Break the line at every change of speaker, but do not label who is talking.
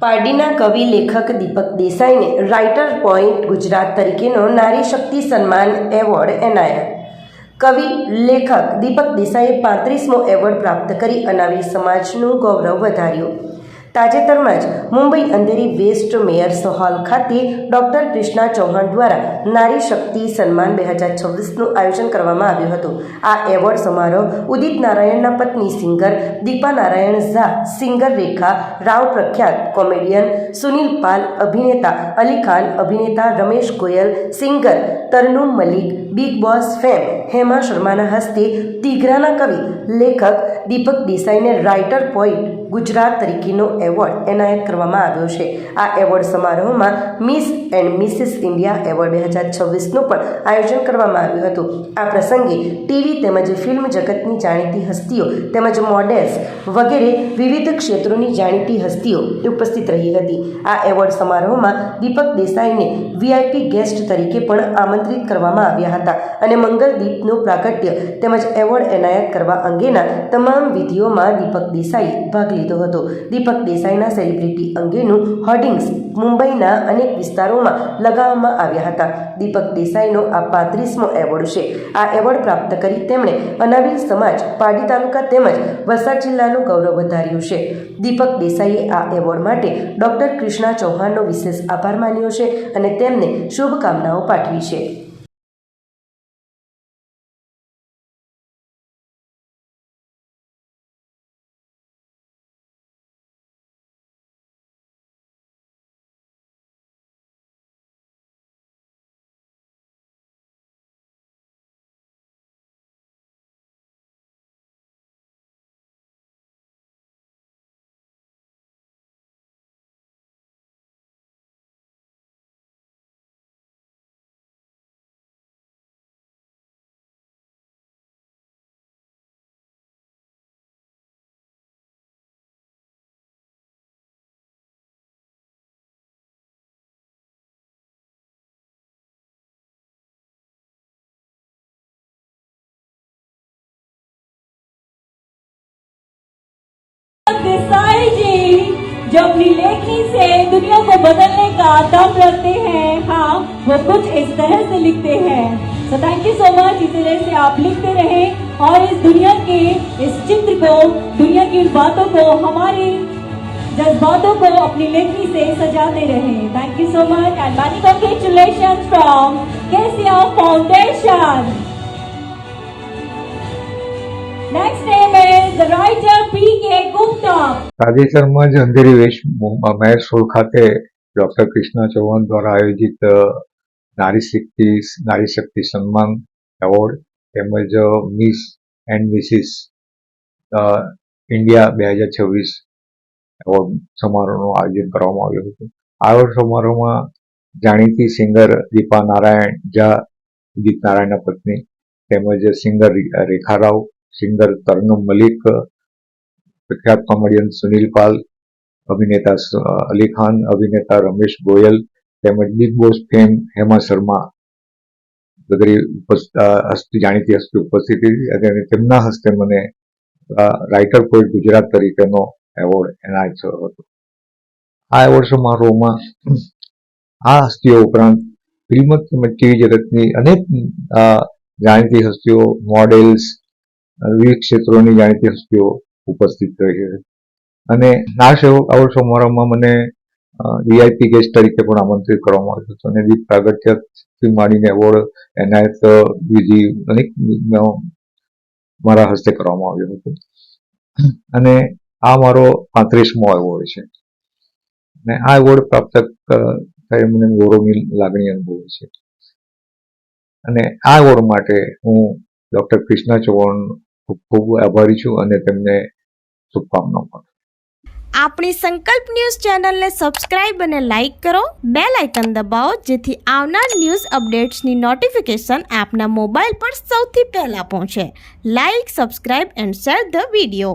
પારડીના કવિ લેખક દીપક દેસાઈને રાઇટર પોઈન્ટ ગુજરાત તરીકેનો નારી શક્તિ સન્માન એવોર્ડ એનાયત. કવિ લેખક દીપક દેસાઈએ 35મો એવોર્ડ પ્રાપ્ત કરી અનાવી સમાજનું ગૌરવ વધાર્યું. તાજેતરમાં જ Mumbai Andheri West Mayor's Hall ખાતે ડૉક્ટર કૃષ્ણા ચૌહાણ દ્વારા નારી શક્તિ સન્માન 2026નું આયોજન કરવામાં આવ્યું હતું. આ એવોર્ડ સમારોહ ઉદિત નારાયણના પત્ની સિંગર દીપા નારાયણ ઝા, સિંગર રેખા રાવ, પ્રખ્યાત કોમેડિયન સુનિલ પાલ, અભિનેતા અલી ખાન, અભિનેતા Ramesh Goyal, singer Tarannum Malik, Bigg Boss fame Hema શર્માના હસ્તે ટીઘરાના કવિ લેખક દીપક દેસાઈને રાઇટર પોઈન્ટ ગુજરાત તરીકેનો એવોર્ડ એનાયત કરવામાં આવ્યો છે. આ એવોર્ડ સમારોહમાં miss and Mrs India award 2026નું પણ આયોજન કરવામાં આવ્યું હતું. આ પ્રસંગે ટીવી તેમજ ફિલ્મ જગતની જાણીતી હસ્તીઓ તેમજ મોડેલ્સ વગેરે વિવિધ ક્ષેત્રોની જાણીતી હસ્તીઓ ઉપસ્થિત રહી હતી. આ એવોર્ડ સમારોહમાં દીપક દેસાઈને વીઆઈપી ગેસ્ટ તરીકે પણ આમંત્રિત કરવામાં આવ્યા હતા અને મંગલદીપનું પ્રાગટ્ય તેમજ એવોર્ડ એનાયત કરવા અંગેના તમામ વિધિઓમાં દીપક દેસાઈએ ભાગ લીધો હતો. દીપક દેસાઈના સેલિબ્રિટી અંગેનું હોર્ડિંગ્સ મુંબઈના અનેક વિસ્તારોમાં લગાવવામાં આવ્યા હતા. દીપક દેસાઈનો આ 35મો એવોર્ડ છે. આ એવોર્ડ પ્રાપ્ત કરી તેમણે અનાવિલ સમાજ, પારડી તાલુકા તેમજ વલસાડ જિલ્લાનું ગૌરવ વધાર્યું છે. દીપક દેસાઈએ આ એવોર્ડ માટે ડૉક્ટર કૃષ્ણા ચૌહાણનો વિશેષ આભાર માન્યો છે અને તેમને શુભકામનાઓ પાઠવી છે.
देसाई जी जो अपनी लेखनी से दुनिया को बदलने का दम रखते हैं, हाँ वो कुछ इस तरह से लिखते हैं. So thank you so much. इस तरह से आप लिखते रहें और इस दुनिया के इस चित्र को, दुनिया की उन बातों को, हमारी जज्बातों को अपनी लेखनी से सजाते रहें. Thank you so much and many congratulations from KCR Foundation. Next name is the writer P.K. Gupta.
તાજેતરમાં જ અંધેરી વેસ્ટ મેયર્સ હોલ ખાતે ડૉક્ટર કૃષ્ણા ચૌહાણ દ્વારા આયોજિત નારી શક્તિ સન્માન એવોર્ડ તેમજ Miss and Mrs India 2026 award સમારોહનું આયોજન કરવામાં આવ્યું હતું. આ એવોર્ડ સમારોહમાં જાણીતી સિંગર દીપા નારાયણ ઝા, ઉદિત નારાયણના પત્ની, તેમજ સિંગર રેખા રાવ, સિંગર તરન્નુમ મલિક, પ્રખ્યાત કોમેડિયન સુનિલ પાલ, અભિનેતા અલી ખાન, અભિનેતા રમેશ ગોયલ તેમજ Bigg Boss fame Hema Sharma વગેરે જાણીતી હસ્તી ઉપસ્થિત હતી અને તેમના હસ્તે મને રાઇટર પોઈન્ટ ગુજરાત તરીકેનો એવોર્ડ એનાયત થયો હતો. આ એવોર્ડ સમારોહમાં આ હસ્તીઓ ઉપરાંત ફિલ્મ તેમજ ટીવી જગતની અનેક જાણીતી હસ્તીઓ, મોડેલ્સ, વિવિધ ક્ષેત્રોની જાણીતી હસ્તીઓ ઉપસ્થિત રહી હતી અને આ એવોર્ડ સમારોહમાં મને વીઆઈપી ગેસ્ટ તરીકે પણ આમંત્રિત કરવામાં આવ્યું હતું અને દીપ પ્રાગટ્યથી માંડીને એવોર્ડ એનાયત વિધિ અનેક મારા હસ્તે કરવામાં આવ્યું હતું અને આ મારો 35મો એવોર્ડ છે અને આ એવોર્ડ પ્રાપ્ત થઈ મને ગૌરવની લાગણી અનુભવે છે અને આ એવોર્ડ માટે હું ડૉક્ટર કૃષ્ણા ચૌહાણ ખૂબ ખૂબ આભારી છું અને તેમને શુભકામનાઓ પાઠવું.
આપણી સંકલ્પ ન્યૂઝ ચેનલને સબસ્ક્રાઇબ અને લાઇક કરો, બેલ આઇકન દબાવો જેથી આવનાર ન્યૂઝ અપડેટ્સની નોટિફિકેશન આપના મોબાઈલ પર સૌથી પહેલાં પહોંચે. Like, subscribe and share the video.